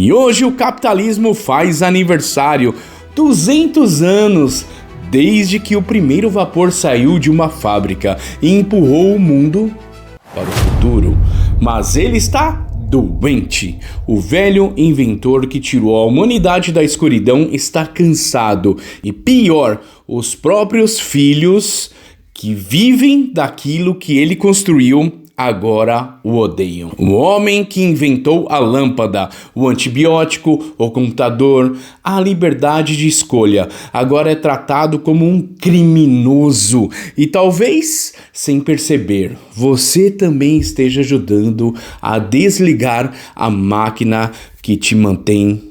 E hoje o capitalismo faz aniversário, 200 anos, desde que o primeiro vapor saiu de uma fábrica e empurrou o mundo para o futuro. Mas ele está doente. O velho inventor que tirou a humanidade da escuridão está cansado. E pior, os próprios filhos que vivem daquilo que ele construiu agora o odeiam. O homem que inventou a lâmpada, o antibiótico, o computador, a liberdade de escolha, agora é tratado como um criminoso. E talvez, sem perceber, você também esteja ajudando a desligar a máquina que te mantém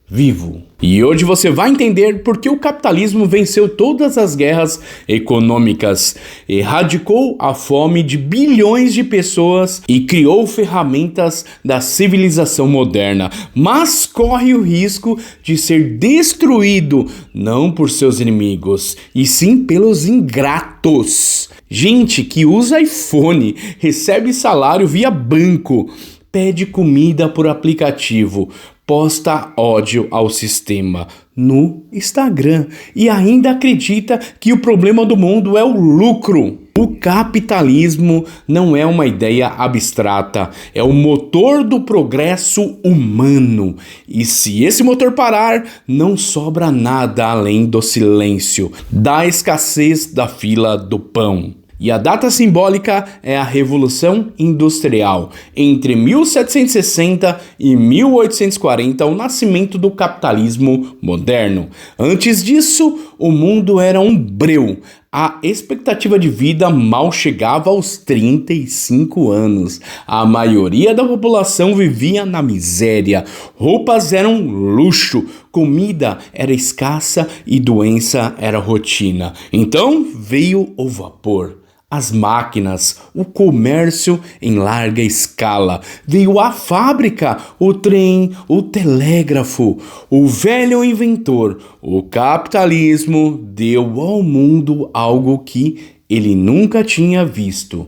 vivo. E hoje você vai entender por que o capitalismo venceu todas as guerras econômicas, erradicou a fome de bilhões de pessoas e criou ferramentas da civilização moderna, mas corre o risco de ser destruído não por seus inimigos, e sim pelos ingratos. Gente que usa iPhone, recebe salário via banco, pede comida por aplicativo, posta ódio ao sistema no Instagram e ainda acredita que o problema do mundo é o lucro. O capitalismo não é uma ideia abstrata, é o motor do progresso humano. E se esse motor parar, não sobra nada além do silêncio, da escassez da fila do pão. E a data simbólica é a Revolução Industrial. Entre 1760 e 1840, o nascimento do capitalismo moderno. Antes disso, o mundo era um breu. A expectativa de vida mal chegava aos 35 anos. A maioria da população vivia na miséria. Roupas eram luxo, comida era escassa e doença era rotina. Então veio o vapor. As máquinas, o comércio em larga escala, veio a fábrica, o trem, o telégrafo, o velho inventor. O capitalismo deu ao mundo algo que ele nunca tinha visto: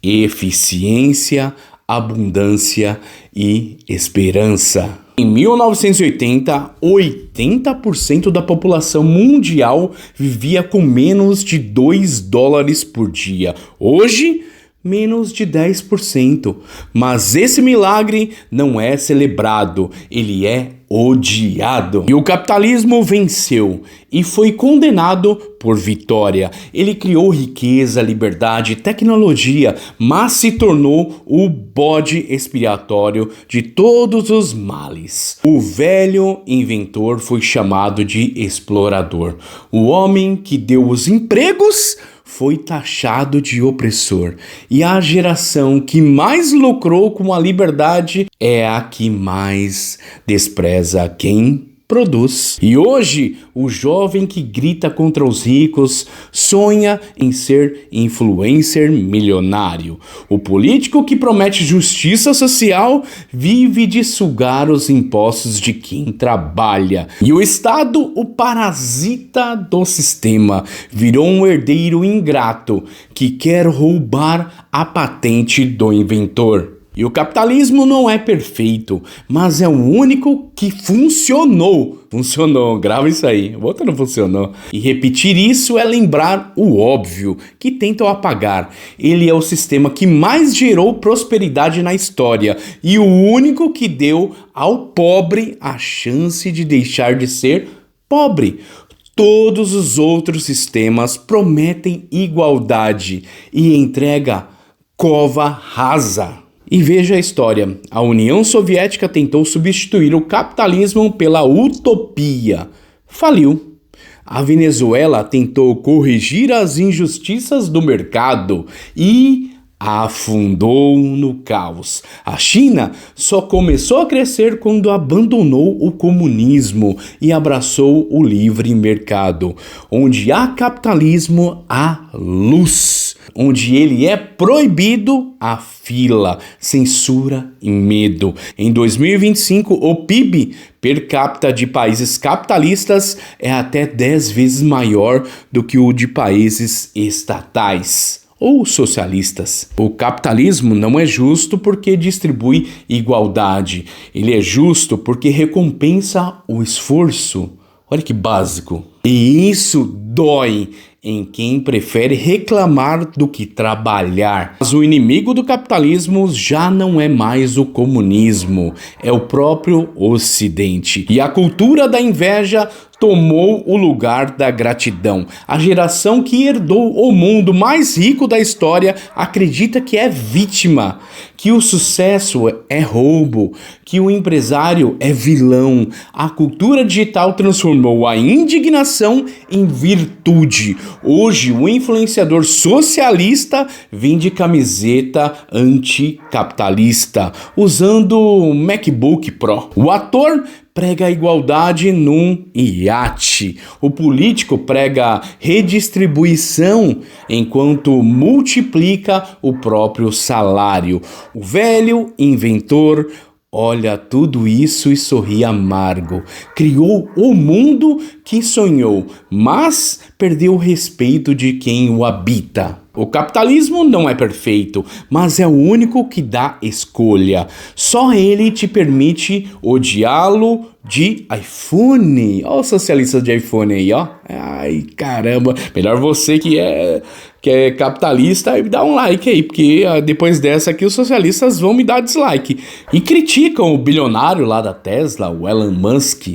eficiência, abundância e esperança. Em 1980, 80% da população mundial vivia com menos de $2 por dia. Hoje, menos de 10%. Mas esse milagre não é celebrado, ele é odiado. E o capitalismo venceu e foi condenado por vitória. Ele criou riqueza, liberdade, tecnologia, mas se tornou o bode expiatório de todos os males. O velho inventor foi chamado de explorador. O homem que deu os empregos foi taxado de opressor. E a geração que mais lucrou com a liberdade é a que mais despreza quem produz. E hoje, o jovem que grita contra os ricos sonha em ser influencer milionário. O político que promete justiça social vive de sugar os impostos de quem trabalha. E o Estado, o parasita do sistema, virou um herdeiro ingrato que quer roubar a patente do inventor. E o capitalismo não é perfeito, mas é o único que funcionou. Funcionou, grava isso aí, o outro não funcionou. E repetir isso é lembrar o óbvio, que tentam apagar. Ele é o sistema que mais gerou prosperidade na história e o único que deu ao pobre a chance de deixar de ser pobre. Todos os outros sistemas prometem igualdade e entrega cova rasa. E veja a história. A União Soviética tentou substituir o capitalismo pela utopia. Faliu. A Venezuela tentou corrigir as injustiças do mercado e afundou no caos. A China só começou a crescer quando abandonou o comunismo e abraçou o livre mercado. Onde há capitalismo, há luz. Onde ele é proibido, há fila, censura e medo. Em 2025, o PIB per capita de países capitalistas é até 10 vezes maior do que o de países estatais. ou socialistas. O capitalismo não é justo porque distribui igualdade. Ele é justo porque recompensa o esforço. Olha que básico. E isso dói em quem prefere reclamar do que trabalhar. Mas o inimigo do capitalismo já não é mais o comunismo, é o próprio Ocidente. E a cultura da inveja tomou o lugar da gratidão. A geração que herdou o mundo mais rico da história acredita que é vítima, que o sucesso é roubo, que o empresário é vilão. A cultura digital transformou a indignação em virtude. Hoje, o influenciador socialista vende camiseta anticapitalista, usando o MacBook Pro. O ator prega a igualdade num iate. O político prega redistribuição enquanto multiplica o próprio salário. O velho inventor olha tudo isso e sorri amargo. Criou o mundo que sonhou, mas perdeu o respeito de quem o habita. O capitalismo não é perfeito, mas é o único que dá escolha. Só ele te permite odiá-lo de iPhone. Olha os socialistas de iPhone aí, ó. Ai, caramba. Melhor você que é capitalista, dá um like aí, porque depois dessa aqui os socialistas vão me dar dislike. E criticam o bilionário lá da Tesla, o Elon Musk,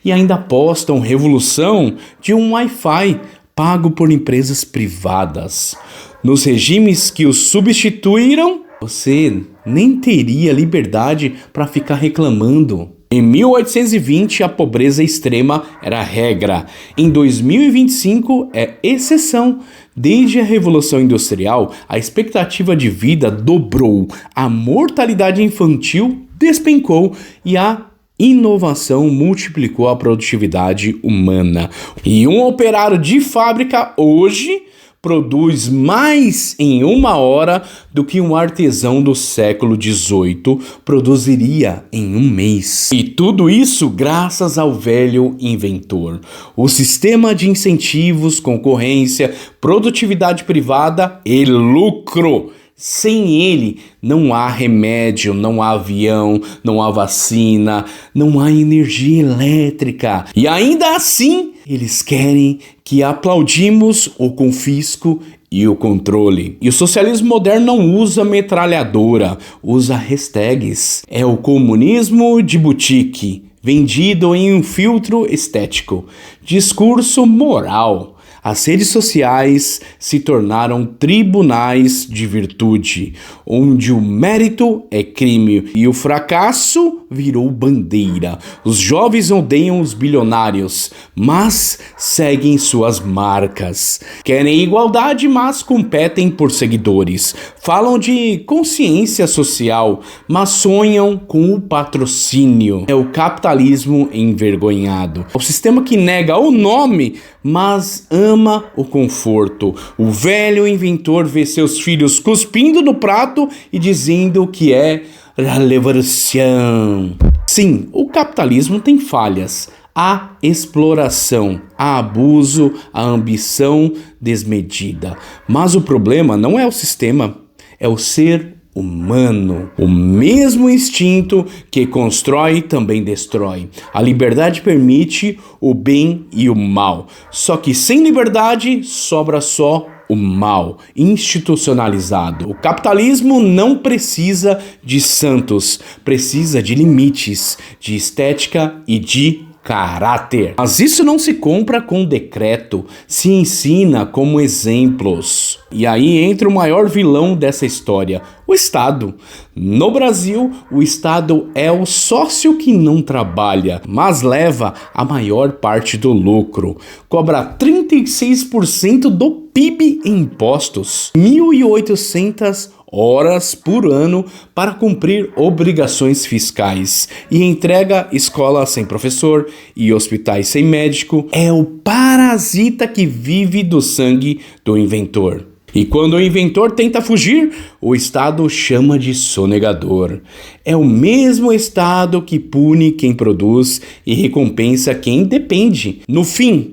e ainda postam revolução de um Wi-Fi pago por empresas privadas. Nos regimes que os substituíram, você nem teria liberdade para ficar reclamando. Em 1820, a pobreza extrema era regra. Em 2025, é exceção. Desde a Revolução Industrial, a expectativa de vida dobrou, a mortalidade infantil despencou e a inovação multiplicou a produtividade humana. E um operário de fábrica hoje produz mais em 1 hora do que um artesão do século XVIII produziria em 1 mês. E tudo isso graças ao velho inventor. O sistema de incentivos, concorrência, produtividade privada e lucro. Sem ele, não há remédio, não há avião, não há vacina, não há energia elétrica. E ainda assim, eles querem que aplaudimos o confisco e o controle. E o socialismo moderno não usa metralhadora, usa hashtags. É o comunismo de boutique, vendido em um filtro estético. Discurso moral. As redes sociais se tornaram tribunais de virtude, onde o mérito é crime e o fracasso virou bandeira. Os jovens odeiam os bilionários, mas seguem suas marcas. Querem igualdade, mas competem por seguidores. Falam de consciência social, mas sonham com o patrocínio. É o capitalismo envergonhado. O sistema que nega o nome, mas ama o conforto. O velho inventor vê seus filhos cuspindo no prato e dizendo que é a revolução. Sim, o capitalismo tem falhas. Há exploração, há abuso, há ambição desmedida. Mas o problema não é o sistema, é o ser humano. O mesmo instinto que constrói também destrói. A liberdade permite o bem e o mal. Só que sem liberdade sobra só o mal institucionalizado. O capitalismo não precisa de santos, precisa de limites, de estética e de caráter. Mas isso não se compra com decreto, se ensina como exemplos. E aí entra o maior vilão dessa história, o Estado. No Brasil, o Estado é o sócio que não trabalha, mas leva a maior parte do lucro. Cobra 36% do PIB em impostos, 1.800 horas por ano para cumprir obrigações fiscais e entrega escola sem professor e hospitais sem médico. É o parasita que vive do sangue do inventor. E quando o inventor tenta fugir, o Estado chama de sonegador. É o mesmo Estado que pune quem produz e recompensa quem depende. No fim,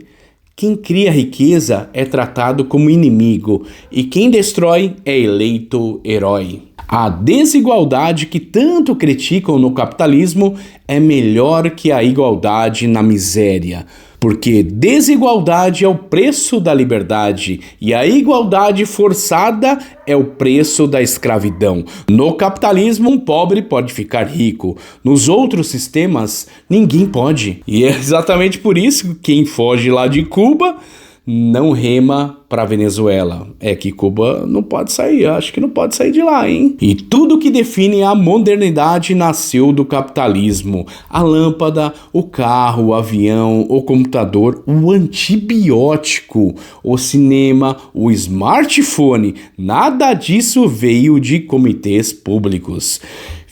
Quem cria riqueza é tratado como inimigo e quem destrói é eleito herói. A desigualdade que tanto criticam no capitalismo é melhor que a igualdade na miséria, porque desigualdade é o preço da liberdade e a igualdade forçada é o preço da escravidão. No capitalismo, um pobre pode ficar rico. Nos outros sistemas, ninguém pode. E é exatamente por isso que quem foge lá de Cuba não rema para Venezuela. É que Cuba não pode sair, acho que não pode sair de lá, hein? E tudo que define a modernidade nasceu do capitalismo. A lâmpada, o carro, o avião, o computador, o antibiótico, o cinema, o smartphone, nada disso veio de comitês públicos.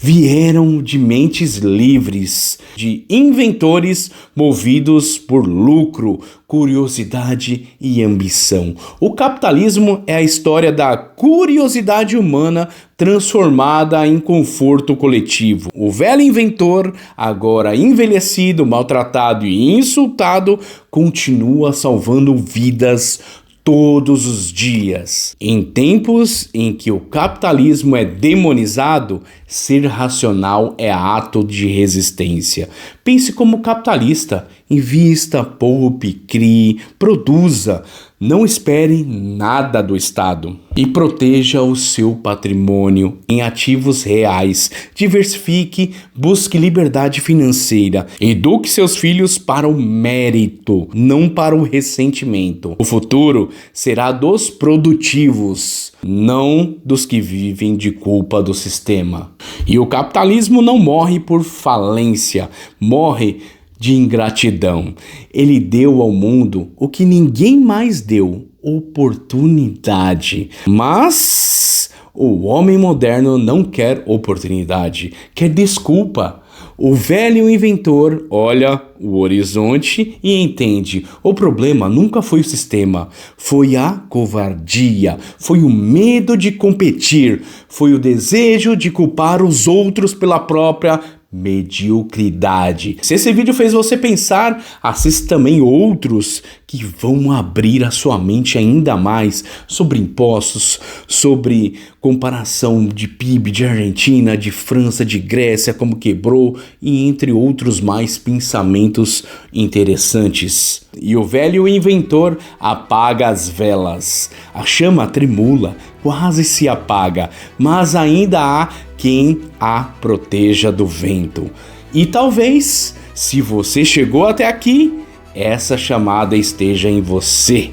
Vieram de mentes livres, de inventores movidos por lucro, curiosidade e ambição. O capitalismo é a história da curiosidade humana transformada em conforto coletivo. O velho inventor, agora envelhecido, maltratado e insultado, continua salvando vidas todos os dias. Em tempos em que o capitalismo é demonizado, ser racional é ato de resistência. Pense como capitalista. Invista, poupe, crie, produza. Não espere nada do Estado. E proteja o seu patrimônio em ativos reais. Diversifique, busque liberdade financeira. Eduque seus filhos para o mérito, não para o ressentimento. O futuro será dos produtivos, não dos que vivem de culpa do sistema. E o capitalismo não morre por falência, morre de ingratidão. Ele deu ao mundo o que ninguém mais deu: oportunidade. Mas o homem moderno não quer oportunidade, quer desculpa. O velho inventor olha o horizonte e entende: o problema nunca foi o sistema, foi a covardia, foi o medo de competir, foi o desejo de culpar os outros pela própria mediocridade. Se esse vídeo fez você pensar, assista também outros que vão abrir a sua mente ainda mais sobre impostos, sobre comparação de PIB de Argentina, de França, de Grécia, como quebrou, e entre outros mais pensamentos interessantes. E o velho inventor apaga as velas. A chama tremula, quase se apaga, mas ainda há quem a proteja do vento. E talvez, se você chegou até aqui, essa chamada esteja em você.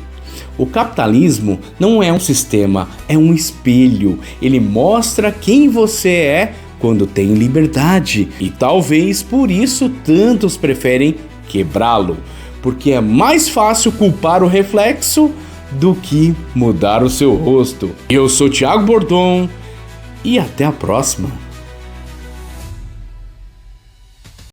O capitalismo não é um sistema, é um espelho. Ele mostra quem você é quando tem liberdade. E talvez por isso tantos preferem quebrá-lo, porque é mais fácil culpar o reflexo do que mudar o seu rosto. Eu sou Thiago Bordon e até a próxima.